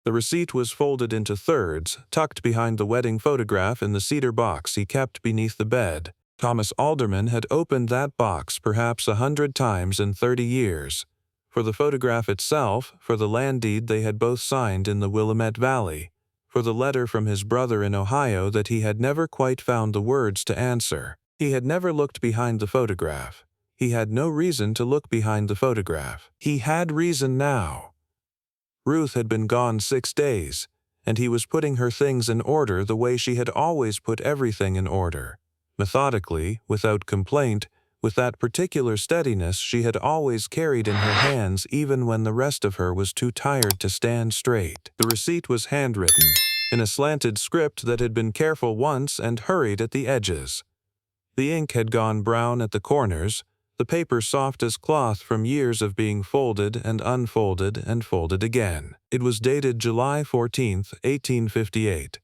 The receipt was folded into thirds, tucked behind the wedding photograph in the cedar box he kept beneath the bed. Thomas Alderman had opened that box perhaps 100 times in 30 years. For the photograph itself, for the land deed they had both signed in the Willamette Valley, for the letter from his brother in Ohio that he had never quite found the words to answer. He had never looked behind the photograph. He had no reason to look behind the photograph. He had reason now. Ruth had been gone 6 days, and he was putting her things in order the way she had always put everything in order. Methodically, without complaint, with that particular steadiness she had always carried in her hands even when the rest of her was too tired to stand straight. The receipt was handwritten, in a slanted script that had been careful once and hurried at the edges. The ink had gone brown at the corners, the paper soft as cloth from years of being folded and unfolded and folded again. It was dated July 14, 1858.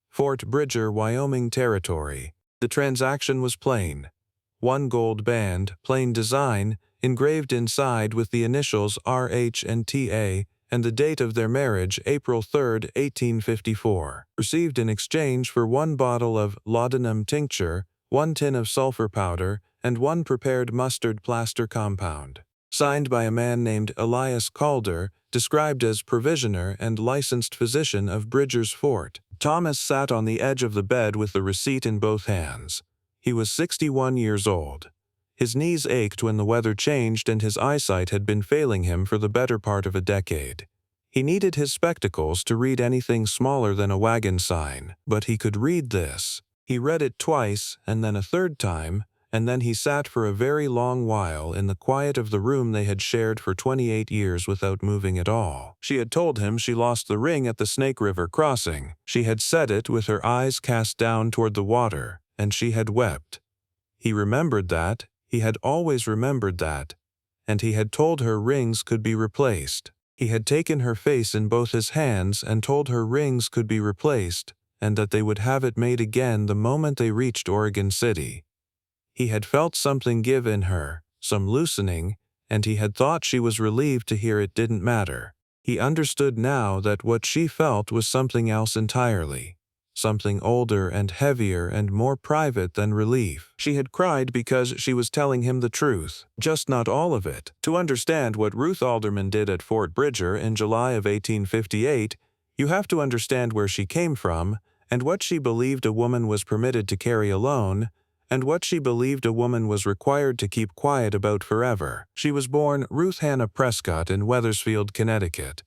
Fort Bridger, Wyoming Territory. The transaction was plain. 1 gold band, plain design, engraved inside with the initials R.H. and T.A., and the date of their marriage, April 3, 1854. Received in exchange for 1 bottle of laudanum tincture, 1 tin of sulfur powder, and 1 prepared mustard plaster compound. Signed by a man named Elias Calder, described as provisioner and licensed physician of Bridger's Fort. Thomas sat on the edge of the bed with the receipt in both hands. He was 61 years old. His knees ached when the weather changed and his eyesight had been failing him for the better part of a decade. He needed his spectacles to read anything smaller than a wagon sign, but he could read this. He read it twice, and then a third time, and then he sat for a very long while in the quiet of the room they had shared for 28 years without moving at all. She had told him she lost the ring at the Snake River crossing. She had said it with her eyes cast down toward the water, and she had wept. He remembered that, he had always remembered that, and he had told her rings could be replaced. He had taken her face in both his hands and told her rings could be replaced, and that they would have it made again the moment they reached Oregon City. He had felt something give in her, some loosening, and he had thought she was relieved to hear it didn't matter. He understood now that what she felt was something else entirely, something older and heavier and more private than relief. She had cried because she was telling him the truth, just not all of it. To understand what Ruth Alderman did at Fort Bridger in July of 1858, you have to understand where she came from, and what she believed a woman was permitted to carry alone, and what she believed a woman was required to keep quiet about forever. She was born Ruth Hannah Prescott in Wethersfield, Connecticut,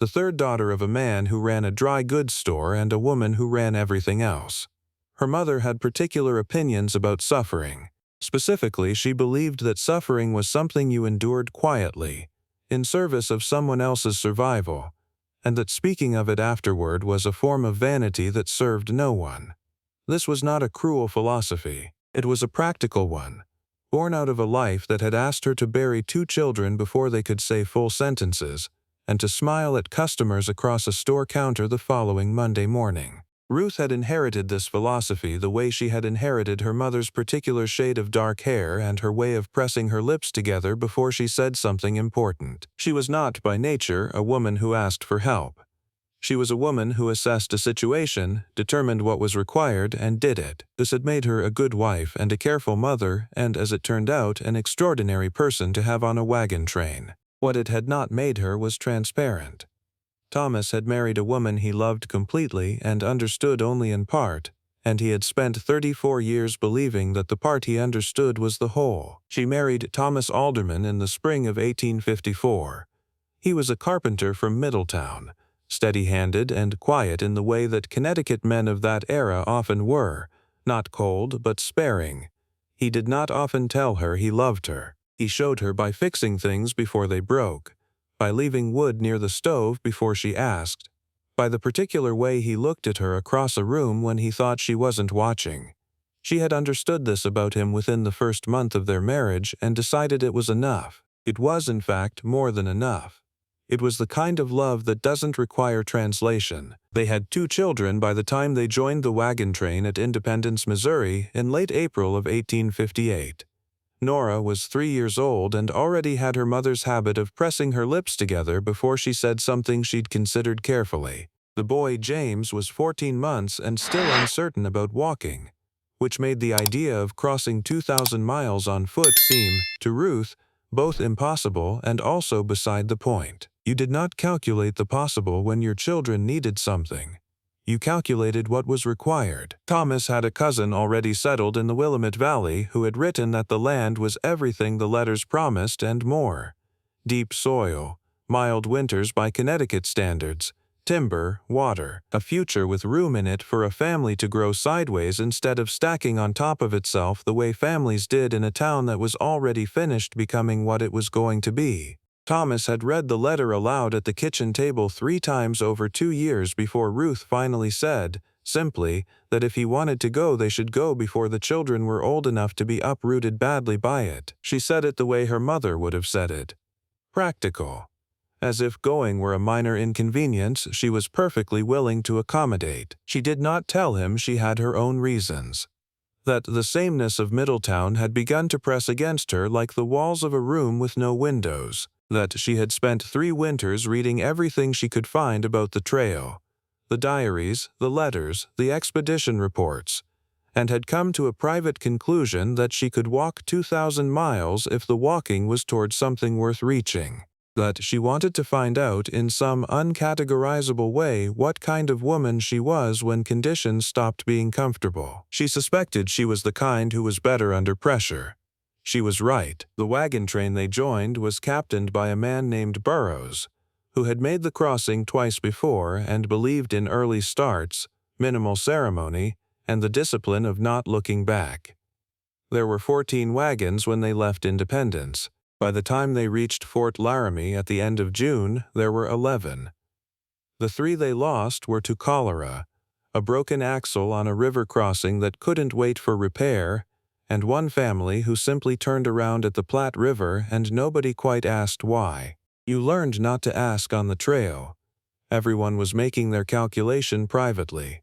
the third daughter of a man who ran a dry goods store and a woman who ran everything else. Her mother had particular opinions about suffering. Specifically, she believed that suffering was something you endured quietly, in service of someone else's survival, and that speaking of it afterward was a form of vanity that served no one. This was not a cruel philosophy. It was a practical one, born out of a life that had asked her to bury 2 children before they could say full sentences, and to smile at customers across a store counter the following Monday morning. Ruth had inherited this philosophy the way she had inherited her mother's particular shade of dark hair and her way of pressing her lips together before she said something important. She was not, by nature, a woman who asked for help. She was a woman who assessed a situation, determined what was required, and did it. This had made her a good wife and a careful mother and, as it turned out, an extraordinary person to have on a wagon train. What it had not made her was transparent. Thomas had married a woman he loved completely and understood only in part, and he had spent 34 years believing that the part he understood was the whole. She married Thomas Alderman in the spring of 1854. He was a carpenter from Middletown, steady-handed and quiet in the way that Connecticut men of that era often were, not cold but sparing. He did not often tell her he loved her. He showed her by fixing things before they broke, by leaving wood near the stove before she asked, by the particular way he looked at her across a room when he thought she wasn't watching. She had understood this about him within the first month of their marriage and decided it was enough. It was, in fact, more than enough. It was the kind of love that doesn't require translation. They had 2 children by the time they joined the wagon train at Independence, Missouri in late April of 1858. Nora was 3 years old and already had her mother's habit of pressing her lips together before she said something she'd considered carefully. The boy, James, was 14 months and still uncertain about walking, which made the idea of crossing 2,000 miles on foot seem, to Ruth, both impossible and also beside the point. You did not calculate the possible when your children needed something. You calculated what was required. Thomas had a cousin already settled in the Willamette Valley who had written that the land was everything the letters promised and more. Deep soil, mild winters by Connecticut standards, timber, water, a future with room in it for a family to grow sideways instead of stacking on top of itself the way families did in a town that was already finished becoming what it was going to be. Thomas had read the letter aloud at the kitchen table 3 times over 2 years before Ruth finally said, simply, that if he wanted to go they should go before the children were old enough to be uprooted badly by it. She said it the way her mother would have said it. Practical. As if going were a minor inconvenience she was perfectly willing to accommodate. She did not tell him she had her own reasons. That the sameness of Middletown had begun to press against her like the walls of a room with no windows. That she had spent 3 winters reading everything she could find about the trail, the diaries, the letters, the expedition reports, and had come to a private conclusion that she could walk 2,000 miles if the walking was toward something worth reaching. That she wanted to find out in some uncategorizable way what kind of woman she was when conditions stopped being comfortable. She suspected she was the kind who was better under pressure. She was right. The wagon train they joined was captained by a man named Burroughs, who had made the crossing twice before and believed in early starts, minimal ceremony, and the discipline of not looking back. There were 14 wagons when they left Independence. By the time they reached Fort Laramie at the end of June, there were 11. The 3 they lost were to cholera, a broken axle on a river crossing that couldn't wait for repair, and one family who simply turned around at the Platte River and nobody quite asked why. You learned not to ask on the trail. Everyone was making their calculation privately.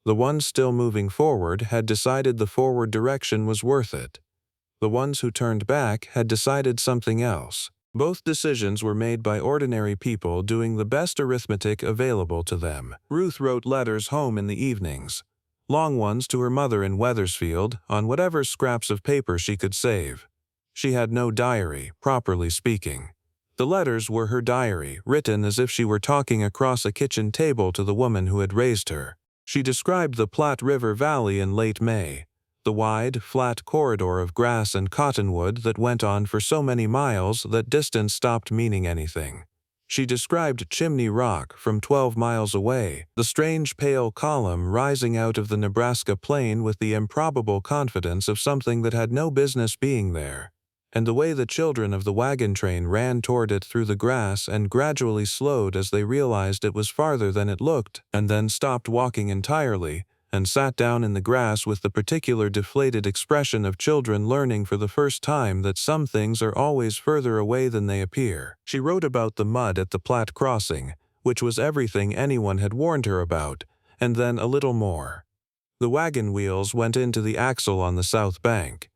The ones still moving forward had decided the forward direction was worth it. The ones who turned back had decided something else. Both decisions were made by ordinary people doing the best arithmetic available to them. Ruth wrote letters home in the evenings, long ones to her mother in Wethersfield, on whatever scraps of paper she could save. She had no diary, properly speaking. The letters were her diary, written as if she were talking across a kitchen table to the woman who had raised her. She described the Platte River Valley in late May, the wide, flat corridor of grass and cottonwood that went on for so many miles that distance stopped meaning anything. She described Chimney Rock from 12 miles away, the strange pale column rising out of the Nebraska plain with the improbable confidence of something that had no business being there, and the way the children of the wagon train ran toward it through the grass and gradually slowed as they realized it was farther than it looked, and then stopped walking entirely, and sat down in the grass with the particular deflated expression of children learning for the first time that some things are always further away than they appear. She wrote about the mud at the Platte crossing, which was everything anyone had warned her about, and then a little more. The wagon wheels went into the axle on the south bank.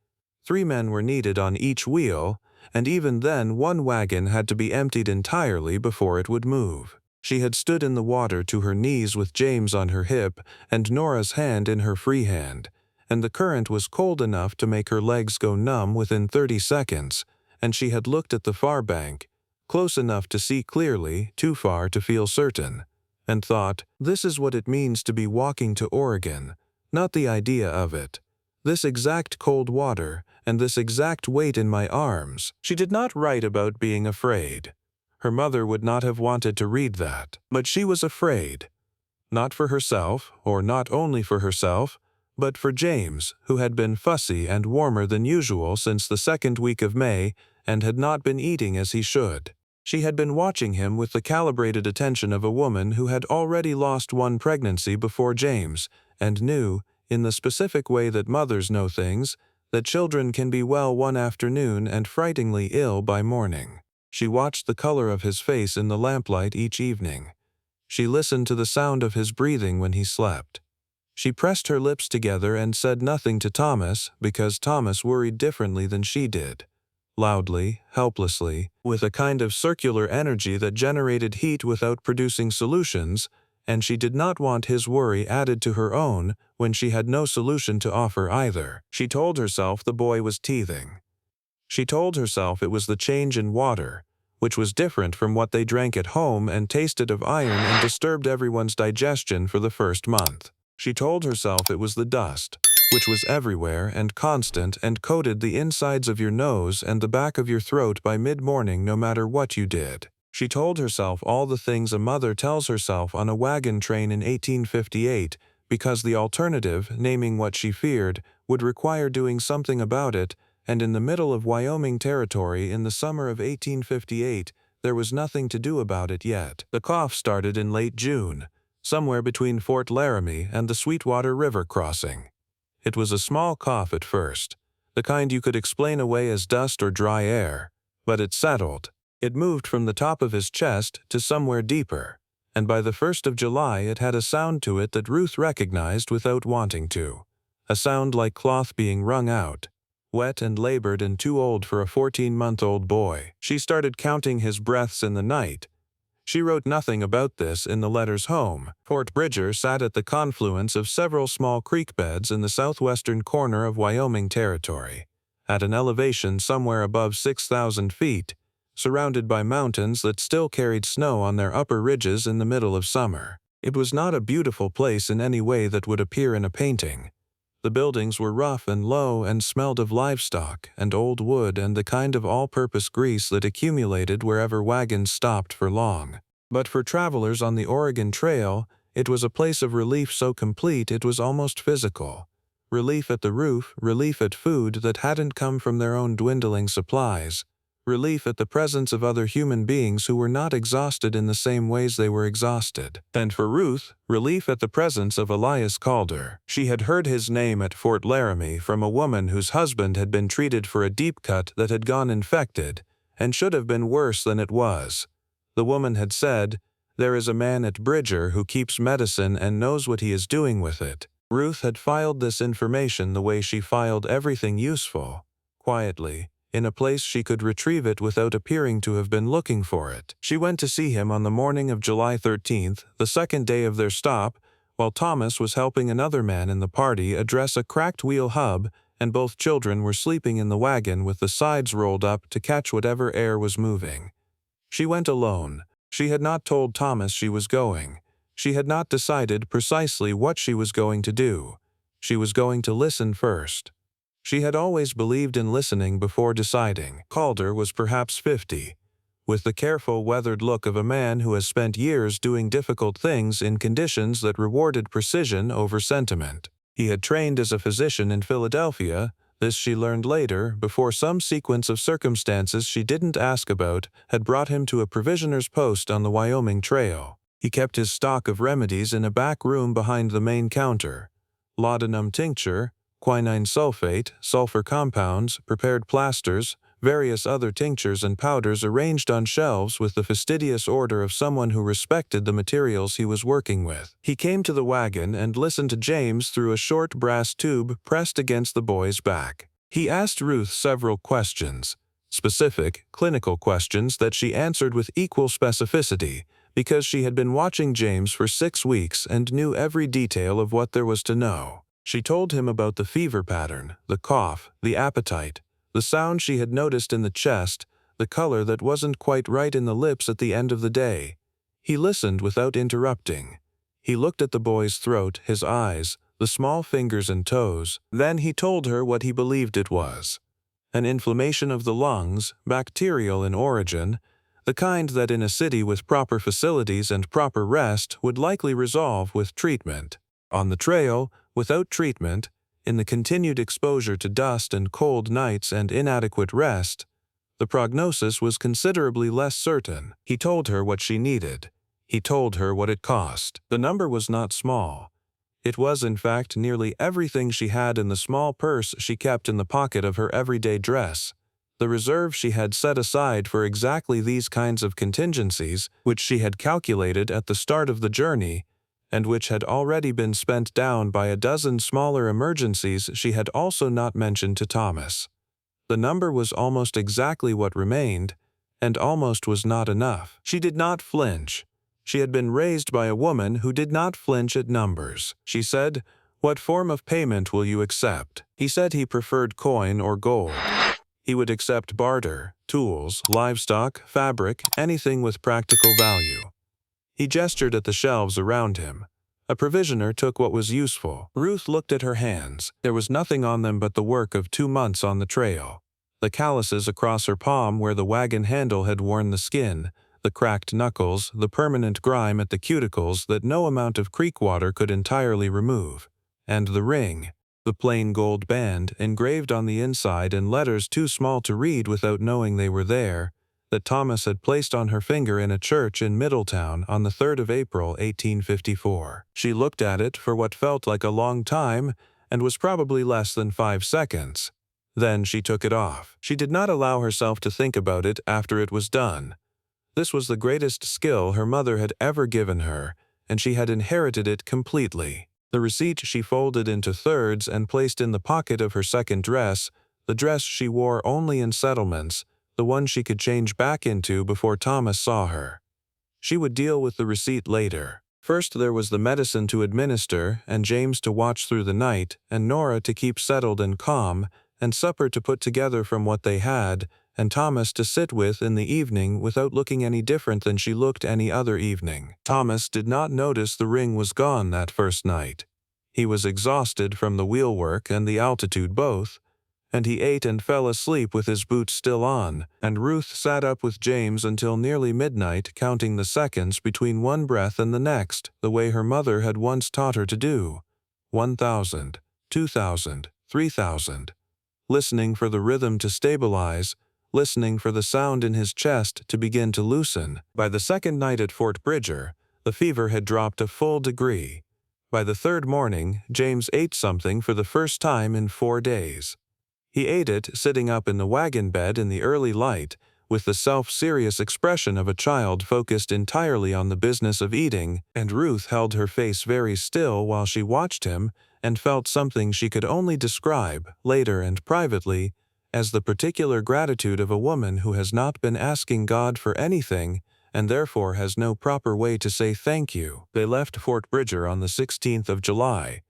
3 men were needed on each wheel, and even then one wagon had to be emptied entirely before it would move. She had stood in the water to her knees with James on her hip and Nora's hand in her free hand, and the current was cold enough to make her legs go numb within 30 seconds, and she had looked at the far bank, close enough to see clearly, too far to feel certain, and thought, this is what it means to be walking to Oregon, not the idea of it. This exact cold water, and this exact weight in my arms. She did not write about being afraid. Her mother would not have wanted to read that. But she was afraid. Not for herself, or not only for herself, but for James, who had been fussy and warmer than usual since the 2nd week of May and had not been eating as he should. She had been watching him with the calibrated attention of a woman who had already lost 1 pregnancy before James, and knew, in the specific way that mothers know things, that children can be well one afternoon and frighteningly ill by morning. She watched the color of his face in the lamplight each evening. She listened to the sound of his breathing when he slept. She pressed her lips together and said nothing to Thomas because Thomas worried differently than she did. Loudly, helplessly, with a kind of circular energy that generated heat without producing solutions, and she did not want his worry added to her own when she had no solution to offer either. She told herself the boy was teething. She told herself it was the change in water, which was different from what they drank at home and tasted of iron and disturbed everyone's digestion for the first month. She told herself it was the dust, which was everywhere and constant and coated the insides of your nose and the back of your throat by mid-morning no matter what you did. She told herself all the things a mother tells herself on a wagon train in 1858, because the alternative, naming what she feared, would require doing something about it, and in the middle of Wyoming territory in the summer of 1858, there was nothing to do about it yet. The cough started in late June, somewhere between Fort Laramie and the Sweetwater River crossing. It was a small cough at first, the kind you could explain away as dust or dry air, but it settled. It moved from the top of his chest to somewhere deeper, and by the 1st of July it had a sound to it that Ruth recognized without wanting to, a sound like cloth being wrung out, wet and labored and too old for a 14-month-old boy. She started counting his breaths in the night. She wrote nothing about this in the letters home. Fort Bridger sat at the confluence of several small creek beds in the southwestern corner of Wyoming territory, at an elevation somewhere above 6,000 feet, surrounded by mountains that still carried snow on their upper ridges in the middle of summer. It was not a beautiful place in any way that would appear in a painting. The buildings were rough and low and smelled of livestock and old wood and the kind of all-purpose grease that accumulated wherever wagons stopped for long. But for travelers on the Oregon Trail, it was a place of relief so complete it was almost physical. Relief at the roof, relief at food that hadn't come from their own dwindling supplies, relief at the presence of other human beings who were not exhausted in the same ways they were exhausted. And for Ruth, relief at the presence of Elias Calder. She had heard his name at Fort Laramie from a woman whose husband had been treated for a deep cut that had gone infected, and should have been worse than it was. The woman had said, "There is a man at Bridger who keeps medicine and knows what he is doing with it." Ruth had filed this information the way she filed everything useful, quietly, in a place she could retrieve it without appearing to have been looking for it. She went to see him on the morning of July 13th, the second day of their stop, while Thomas was helping another man in the party address a cracked wheel hub, and both children were sleeping in the wagon with the sides rolled up to catch whatever air was moving. She went alone. She had not told Thomas she was going. She had not decided precisely what she was going to do. She was going to listen first. She had always believed in listening before deciding. Calder was perhaps 50, with the careful, weathered look of a man who has spent years doing difficult things in conditions that rewarded precision over sentiment. He had trained as a physician in Philadelphia. This she learned later, before some sequence of circumstances she didn't ask about had brought him to a provisioner's post on the Wyoming Trail. He kept his stock of remedies in a back room behind the main counter. Laudanum tincture, quinine sulfate, sulfur compounds, prepared plasters, various other tinctures and powders arranged on shelves with the fastidious order of someone who respected the materials he was working with. He came to the wagon and listened to James through a short brass tube pressed against the boy's back. He asked Ruth several questions, specific, clinical questions that she answered with equal specificity, because she had been watching James for 6 weeks and knew every detail of what there was to know. She told him about the fever pattern, the cough, the appetite, the sound she had noticed in the chest, the color that wasn't quite right in the lips at the end of the day. He listened without interrupting. He looked at the boy's throat, his eyes, the small fingers and toes. Then he told her what he believed it was. An inflammation of the lungs, bacterial in origin, the kind that in a city with proper facilities and proper rest would likely resolve with treatment. On the trail, without treatment, in the continued exposure to dust and cold nights and inadequate rest, the prognosis was considerably less certain. He told her what she needed. He told her what it cost. The number was not small. It was, in fact, nearly everything she had in the small purse she kept in the pocket of her everyday dress, the reserve she had set aside for exactly these kinds of contingencies, which she had calculated at the start of the journey, and which had already been spent down by a dozen smaller emergencies she had also not mentioned to Thomas. The number was almost exactly what remained, and almost was not enough. She did not flinch. She had been raised by a woman who did not flinch at numbers. She said, "What form of payment will you accept?" He said he preferred coin or gold. He would accept barter, tools, livestock, fabric, anything with practical value. He gestured at the shelves around him. A provisioner took what was useful. Ruth looked at her hands. There was nothing on them but the work of 2 months on the trail. The calluses across her palm where the wagon handle had worn the skin, the cracked knuckles, the permanent grime at the cuticles that no amount of creek water could entirely remove. And the ring, the plain gold band, engraved on the inside in letters too small to read without knowing they were there, that Thomas had placed on her finger in a church in Middletown on the 3rd of April, 1854. She looked at it for what felt like a long time and was probably less than 5 seconds. Then she took it off. She did not allow herself to think about it after it was done. This was the greatest skill her mother had ever given her, and she had inherited it completely. The receipt she folded into thirds and placed in the pocket of her second dress, the dress she wore only in settlements, the one she could change back into before Thomas saw her. She would deal with the receipt later. First there was the medicine to administer, and James to watch through the night, and Nora to keep settled and calm, and supper to put together from what they had, and Thomas to sit with in the evening without looking any different than she looked any other evening. Thomas did not notice the ring was gone that first night. He was exhausted from the wheelwork and the altitude both, and he ate and fell asleep with his boots still on, and Ruth sat up with James until nearly midnight counting the seconds between one breath and the next, the way her mother had once taught her to do. 1,000, 2,000, 3,000. Listening for the rhythm to stabilize, listening for the sound in his chest to begin to loosen. By the second night at Fort Bridger, the fever had dropped a full degree. By the third morning, James ate something for the first time in 4 days. He ate it sitting up in the wagon bed in the early light, with the self-serious expression of a child focused entirely on the business of eating, and Ruth held her face very still while she watched him and felt something she could only describe, later and privately, as the particular gratitude of a woman who has not been asking God for anything and therefore has no proper way to say thank you. They left Fort Bridger on the 16th of July.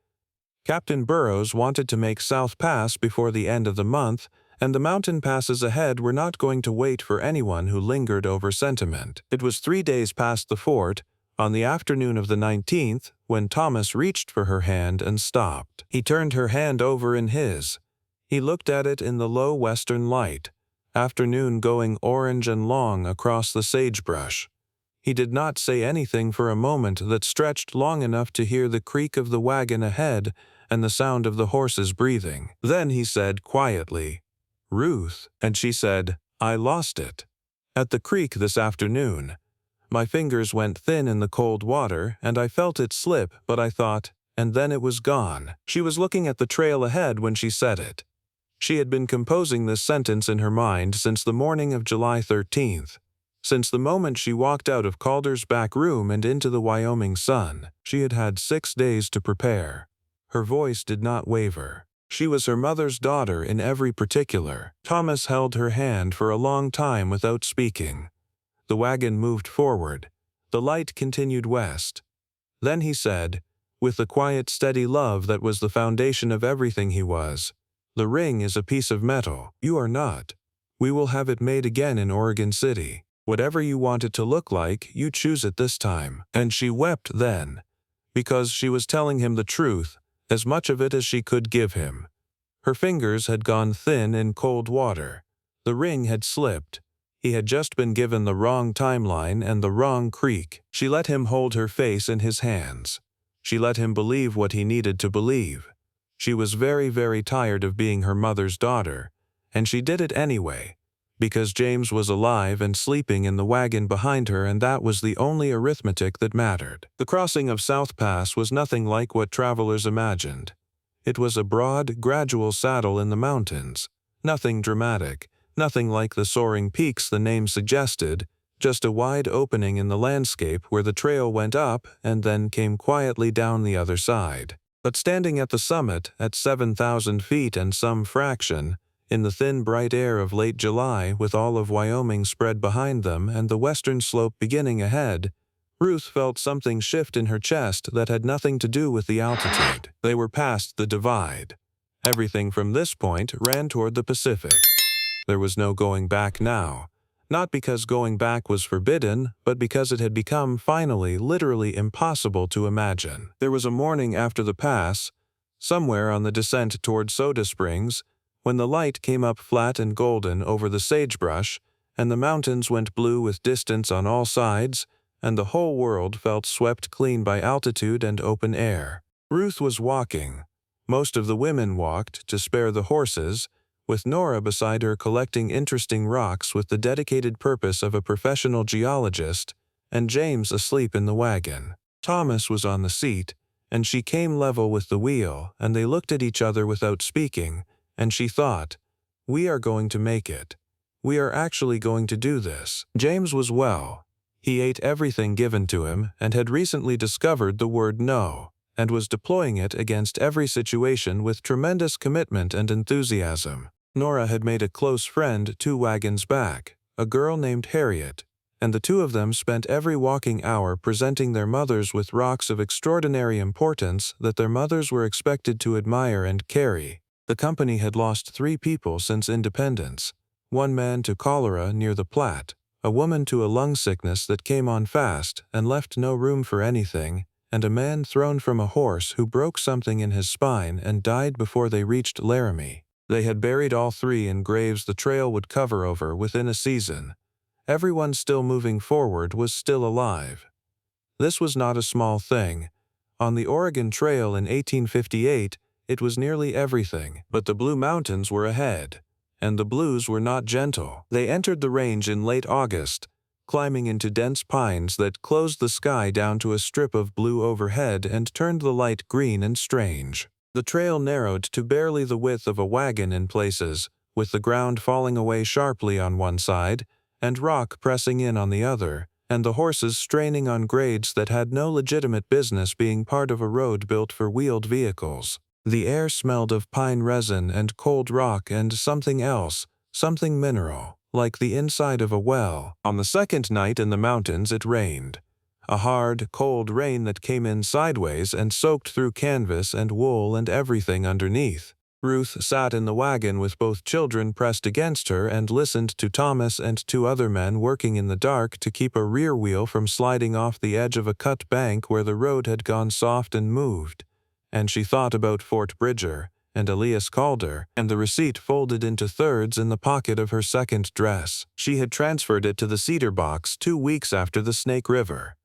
Captain Burrows wanted to make South Pass before the end of the month, and the mountain passes ahead were not going to wait for anyone who lingered over sentiment. It was 3 days past the fort, on the afternoon of the 19th, when Thomas reached for her hand and stopped. He turned her hand over in his. He looked at it in the low western light, afternoon going orange and long across the sagebrush. He did not say anything for a moment that stretched long enough to hear the creak of the wagon ahead and the sound of the horses breathing. Then he said quietly, "Ruth," and she said, "I lost it. At the creek this afternoon. My fingers went thin in the cold water, and I felt it slip, but I thought, and then it was gone." She was looking at the trail ahead when she said it. She had been composing this sentence in her mind since the morning of July 13th. Since the moment she walked out of Calder's back room and into the Wyoming sun, she had had 6 days to prepare. Her voice did not waver. She was her mother's daughter in every particular. Thomas held her hand for a long time without speaking. The wagon moved forward. The light continued west. Then he said, with the quiet, steady love that was the foundation of everything he was, "The ring is a piece of metal. You are not. We will have it made again in Oregon City. Whatever you want it to look like, you choose it this time." And she wept then, because she was telling him the truth, as much of it as she could give him. Her fingers had gone thin in cold water. The ring had slipped. He had just been given the wrong timeline and the wrong creek. She let him hold her face in his hands. She let him believe what he needed to believe. She was very, very tired of being her mother's daughter, and she did it anyway, because James was alive and sleeping in the wagon behind her, and that was the only arithmetic that mattered. The crossing of South Pass was nothing like what travelers imagined. It was a broad, gradual saddle in the mountains, nothing dramatic, nothing like the soaring peaks the name suggested, just a wide opening in the landscape where the trail went up and then came quietly down the other side. But standing at the summit, at 7,000 feet and some fraction, in the thin bright air of late July with all of Wyoming spread behind them and the western slope beginning ahead, Ruth felt something shift in her chest that had nothing to do with the altitude. They were past the divide. Everything from this point ran toward the Pacific. There was no going back now. Not because going back was forbidden, but because it had become finally literally impossible to imagine. There was a morning after the pass, somewhere on the descent toward Soda Springs, when the light came up flat and golden over the sagebrush, and the mountains went blue with distance on all sides, and the whole world felt swept clean by altitude and open air. Ruth was walking. Most of the women walked, to spare the horses, with Nora beside her collecting interesting rocks with the dedicated purpose of a professional geologist, and James asleep in the wagon. Thomas was on the seat, and she came level with the wheel, and they looked at each other without speaking, and she thought, "We are going to make it. We are actually going to do this." James was well. He ate everything given to him and had recently discovered the word no, and was deploying it against every situation with tremendous commitment and enthusiasm. Nora had made a close friend 2 wagons back, a girl named Harriet, and the two of them spent every walking hour presenting their mothers with rocks of extraordinary importance that their mothers were expected to admire and carry. The company had lost 3 people since independence, 1 man to cholera near the Platte, a woman to a lung sickness that came on fast and left no room for anything, and a man thrown from a horse who broke something in his spine and died before they reached Laramie. They had buried all 3 in graves the trail would cover over within a season. Everyone still moving forward was still alive. This was not a small thing. On the Oregon Trail in 1858, it was nearly everything, but the Blue Mountains were ahead. And the Blues were not gentle. They entered the range in late August, climbing into dense pines that closed the sky down to a strip of blue overhead and turned the light green and strange. The trail narrowed to barely the width of a wagon in places, with the ground falling away sharply on one side, and rock pressing in on the other, and the horses straining on grades that had no legitimate business being part of a road built for wheeled vehicles. The air smelled of pine resin and cold rock and something else, something mineral, like the inside of a well. On the second night in the mountains it rained. A hard, cold rain that came in sideways and soaked through canvas and wool and everything underneath. Ruth sat in the wagon with both children pressed against her and listened to Thomas and 2 other men working in the dark to keep a rear wheel from sliding off the edge of a cut bank where the road had gone soft and moved. And she thought about Fort Bridger and Elias Calder and the receipt folded into thirds in the pocket of her second dress. She had transferred it to the cedar box 2 weeks after the Snake River.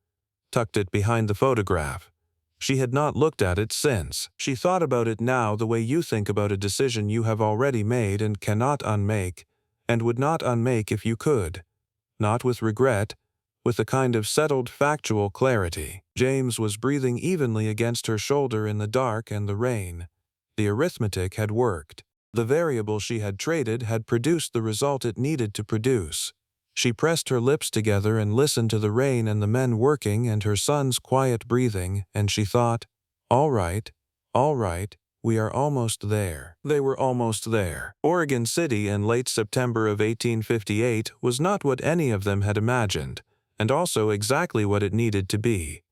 Tucked it behind the photograph. She had not looked at it since. She thought about it now the way you think about a decision you have already made and cannot unmake, and would not unmake if you could. Not with regret, with a kind of settled factual clarity. James was breathing evenly against her shoulder in the dark and the rain. The arithmetic had worked. The variable she had traded had produced the result it needed to produce. She pressed her lips together and listened to the rain and the men working and her son's quiet breathing, and she thought, all right, we are almost there. They were almost there. Oregon City in late September of 1858 was not what any of them had imagined, and also exactly what it needed to be.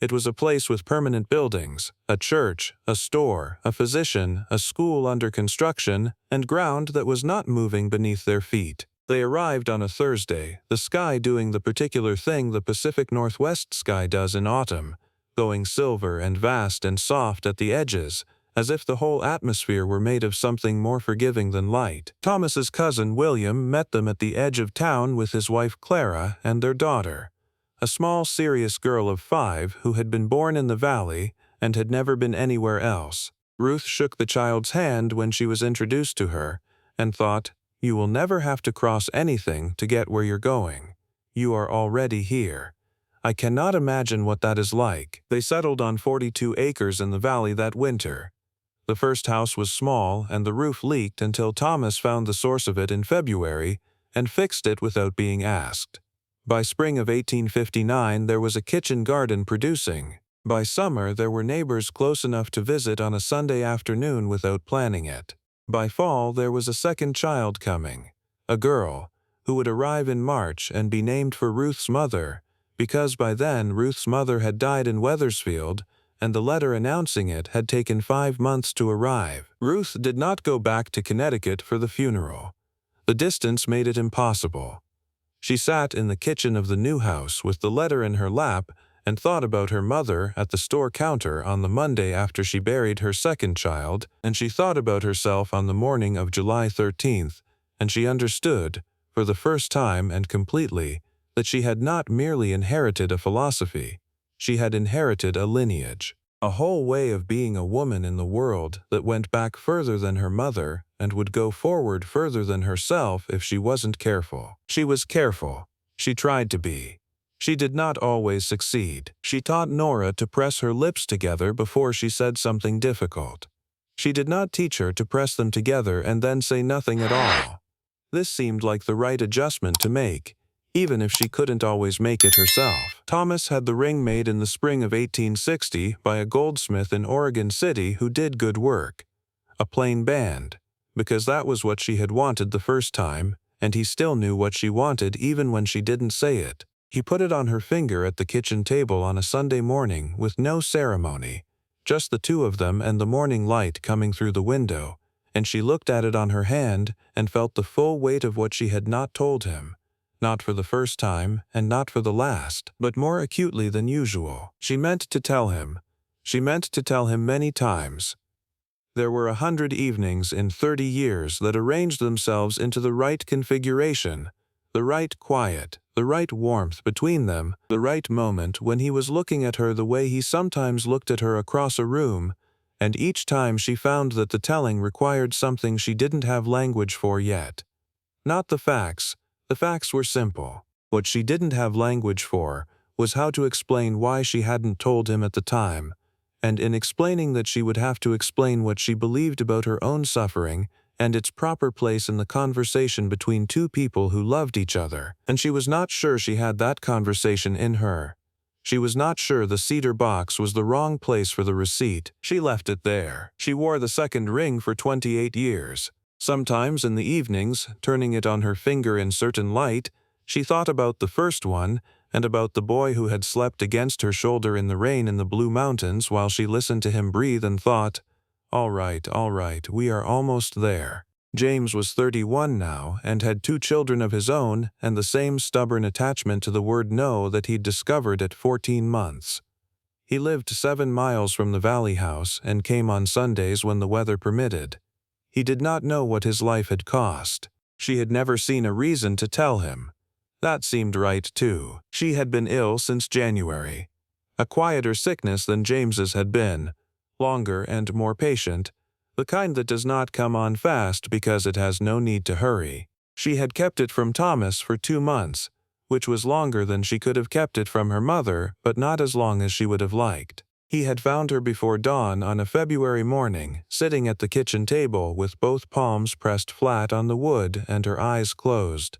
It was a place with permanent buildings, a church, a store, a physician, a school under construction, and ground that was not moving beneath their feet. They arrived on a Thursday, the sky doing the particular thing the Pacific Northwest sky does in autumn, going silver and vast and soft at the edges, as if the whole atmosphere were made of something more forgiving than light. Thomas's cousin William met them at the edge of town with his wife Clara and their daughter, a small serious girl of 5 who had been born in the valley and had never been anywhere else. Ruth shook the child's hand when she was introduced to her, and thought, you will never have to cross anything to get where you're going. You are already here. I cannot imagine what that is like. They settled on 42 acres in the valley that winter. The first house was small and the roof leaked until Thomas found the source of it in February and fixed it without being asked. By spring of 1859 there was a kitchen garden producing. By summer there were neighbors close enough to visit on a Sunday afternoon without planning it. By fall there was a second child coming, a girl, who would arrive in March and be named for Ruth's mother, because by then Ruth's mother had died in Wethersfield, and the letter announcing it had taken 5 months to arrive. Ruth did not go back to Connecticut for the funeral. The distance made it impossible. She sat in the kitchen of the new house with the letter in her lap and thought about her mother at the store counter on the Monday after she buried her second child, and she thought about herself on the morning of July 13th, and she understood, for the first time and completely, that she had not merely inherited a philosophy, she had inherited a lineage, a whole way of being a woman in the world that went back further than her mother and would go forward further than herself if she wasn't careful. She was careful. She tried to be. She did not always succeed. She taught Nora to press her lips together before she said something difficult. She did not teach her to press them together and then say nothing at all. This seemed like the right adjustment to make, even if she couldn't always make it herself. Thomas had the ring made in the spring of 1860 by a goldsmith in Oregon City who did good work. A plain band, because that was what she had wanted the first time, and he still knew what she wanted even when she didn't say it. He put it on her finger at the kitchen table on a Sunday morning with no ceremony, just the two of them and the morning light coming through the window, and she looked at it on her hand and felt the full weight of what she had not told him, not for the first time and not for the last, but more acutely than usual. She meant to tell him. She meant to tell him many times. There were 100 evenings in 30 years that arranged themselves into the right configuration, the right quiet, the right warmth between them, the right moment when he was looking at her the way he sometimes looked at her across a room, and each time she found that the telling required something she didn't have language for yet. Not the facts. The facts were simple. What she didn't have language for was how to explain why she hadn't told him at the time, and in explaining that she would have to explain what she believed about her own suffering and its proper place in the conversation between two people who loved each other, and she was not sure she had that conversation in her. She was not sure the cedar box was the wrong place for the receipt. She left it there. She wore the second ring for 28 years. Sometimes in the evenings, turning it on her finger in certain light, she thought about the first one and about the boy who had slept against her shoulder in the rain in the Blue Mountains while she listened to him breathe and thought, all right, we are almost there. James was 31 now and had 2 children of his own and the same stubborn attachment to the word no that he'd discovered at 14 months. He lived 7 miles from the Valley House and came on Sundays when the weather permitted. He did not know what his life had cost. She had never seen a reason to tell him. That seemed right, too. She had been ill since January. A quieter sickness than James's had been, longer and more patient, the kind that does not come on fast because it has no need to hurry. She had kept it from Thomas for 2 months, which was longer than she could have kept it from her mother, but not as long as she would have liked. He had found her before dawn on a February morning, sitting at the kitchen table with both palms pressed flat on the wood and her eyes closed,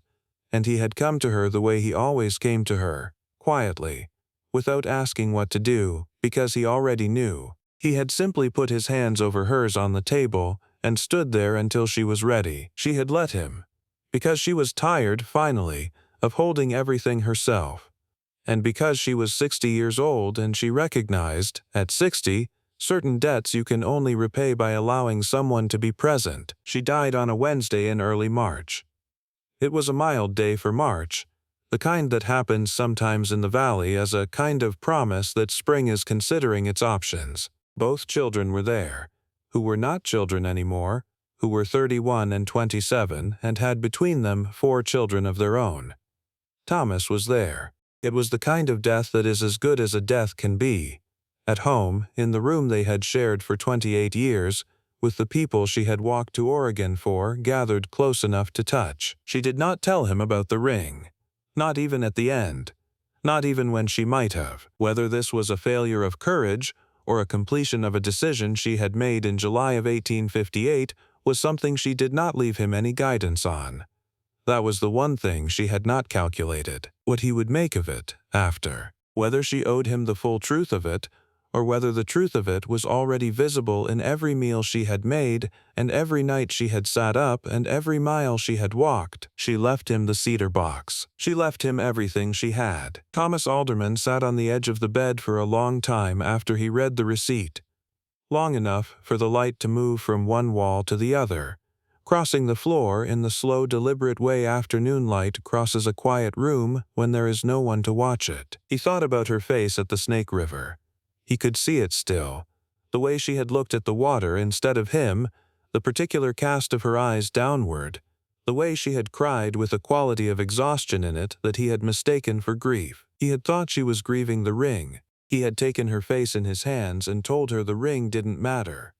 and he had come to her the way he always came to her, quietly, without asking what to do, because he already knew. He had simply put his hands over hers on the table and stood there until she was ready. She had let him, because she was tired, finally, of holding everything herself, and because she was 60 years old and she recognized, at 60, certain debts you can only repay by allowing someone to be present. She died on a Wednesday in early March. It was a mild day for March, the kind that happens sometimes in the valley as a kind of promise that spring is considering its options. Both children were there, who were not children anymore, who were 31 and 27 and had between them 4 children of their own. Thomas was there. It was the kind of death that is as good as a death can be. At home, in the room they had shared for 28 years, with the people she had walked to Oregon for gathered close enough to touch. She did not tell him about the ring. Not even at the end. Not even when she might have. Whether this was a failure of courage or a completion of a decision she had made in July of 1858 was something she did not leave him any guidance on. That was the one thing she had not calculated, what he would make of it after. Whether she owed him the full truth of it, or whether the truth of it was already visible in every meal she had made, and every night she had sat up, and every mile she had walked. She left him the cedar box. She left him everything she had. Thomas Alderman sat on the edge of the bed for a long time after he read the receipt. Long enough for the light to move from one wall to the other, crossing the floor in the slow, deliberate way afternoon light crosses a quiet room when there is no one to watch it. He thought about her face at the Snake River. He could see it still, the way she had looked at the water instead of him, the particular cast of her eyes downward, the way she had cried with a quality of exhaustion in it that he had mistaken for grief. He had thought she was grieving the ring. He had taken her face in his hands and told her the ring didn't matter.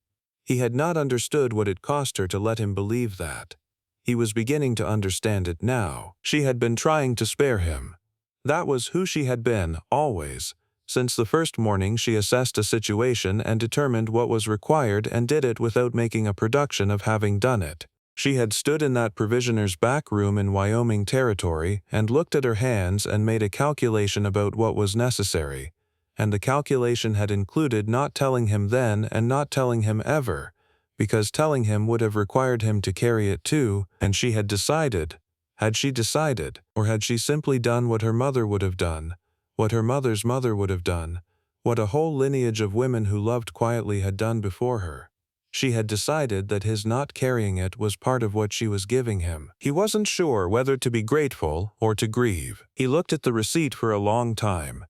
He had not understood what it cost her to let him believe that. He was beginning to understand it now. She had been trying to spare him. That was who she had been, always. Since the first morning she assessed a situation and determined what was required and did it without making a production of having done it. She had stood in that provisioner's back room in Wyoming territory and looked at her hands and made a calculation about what was necessary. And the calculation had included not telling him then and not telling him ever, because telling him would have required him to carry it too, and she had decided. Had she decided, or had she simply done what her mother would have done, what her mother's mother would have done, what a whole lineage of women who loved quietly had done before her? She had decided that his not carrying it was part of what she was giving him. He wasn't sure whether to be grateful or to grieve. He looked at the receipt for a long time.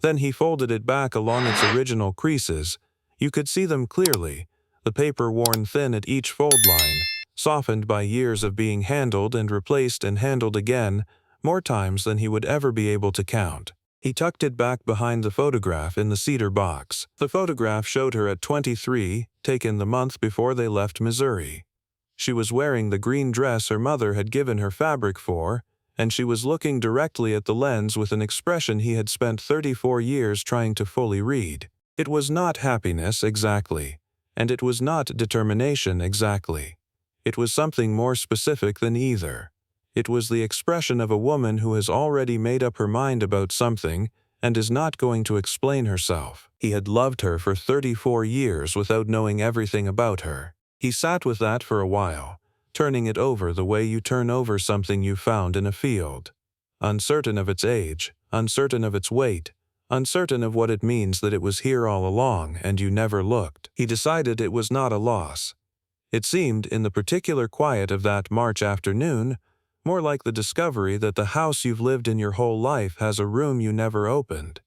Then he folded it back along its original creases. You could see them clearly, the paper worn thin at each fold line, softened by years of being handled and replaced and handled again, more times than he would ever be able to count. He tucked it back behind the photograph in the cedar box. The photograph showed her at 23, taken the month before they left Missouri. She was wearing the green dress her mother had given her fabric for, and she was looking directly at the lens with an expression he had spent 34 years trying to fully read. It was not happiness exactly, and it was not determination exactly. It was something more specific than either. It was the expression of a woman who has already made up her mind about something and is not going to explain herself. He had loved her for 34 years without knowing everything about her. He sat with that for a while, turning it over the way you turn over something you found in a field. Uncertain of its age, uncertain of its weight, uncertain of what it means that it was here all along and you never looked. He decided it was not a loss. It seemed, in the particular quiet of that March afternoon, more like the discovery that the house you've lived in your whole life has a room you never opened.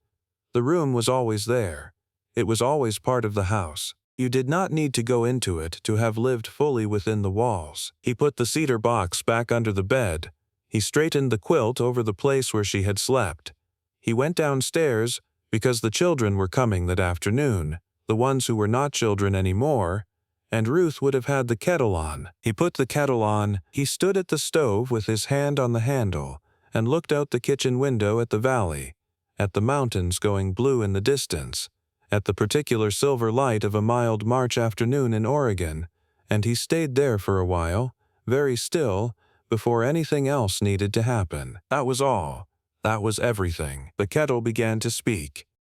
The room was always there. It was always part of the house. You did not need to go into it to have lived fully within the walls. He put the cedar box back under the bed. He straightened the quilt over the place where she had slept. He went downstairs because the children were coming that afternoon, the ones who were not children anymore, and Ruth would have had the kettle on. He put the kettle on. He stood at the stove with his hand on the handle and looked out the kitchen window at the valley, at the mountains going blue in the distance, at the particular silver light of a mild March afternoon in Oregon, and he stayed there for a while, very still, before anything else needed to happen. That was all. That was everything. The kettle began to speak.